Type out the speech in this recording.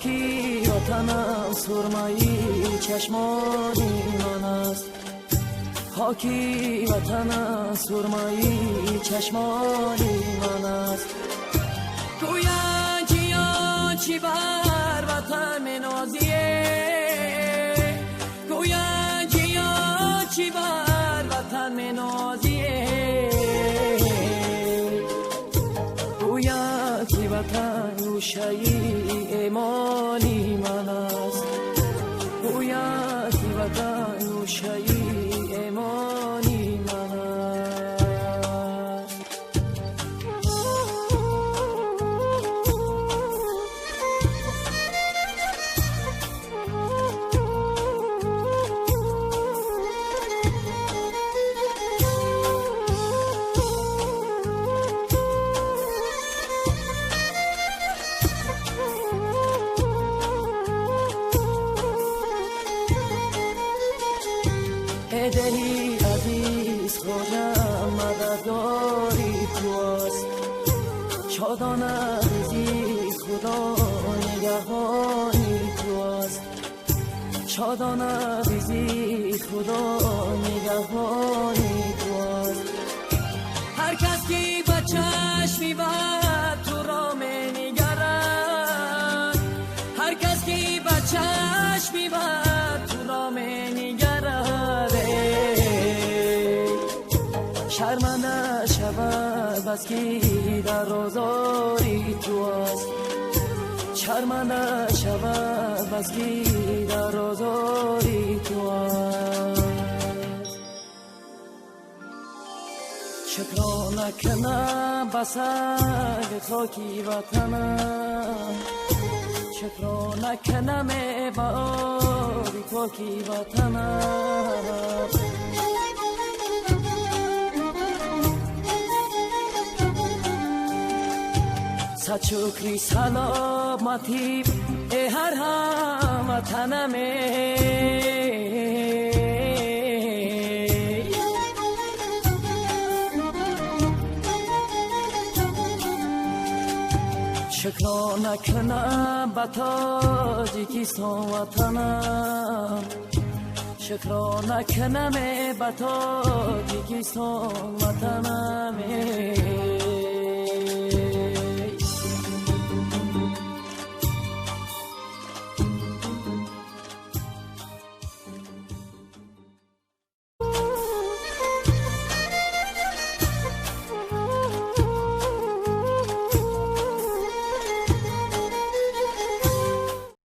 خاکی وطنم سرمایی چشمانی من است خاکی وطنم سرمایی چشمانی من است گویا جیا چی بر وطن نازیه گویا جیا چی بر وطن نازیه گویا کی وطن روشایی ایمانی من است گویا کی وطن روشایی ایمانی من است دلی عزیز خودم مدداری تو است شادان عزیز خدا نگهانی تو است شادان عزیز خدا نگهانی تو است هر کس که بچهش میبرد تو را نگرد هر کس که بچهش میبرد تو را نگرد شرمنده شود بس که در آزاری تو است شرمنده شود بس که در آزاری تو است شکر نکنم بس اگه خاکی وطنم شکر نکنم با آبی خاکی وطنم صد شکری سلامتی هر هموطنمه شکر نکنم با تاجیکستان وطنم شکر نکنم با تاجیکستان وطنم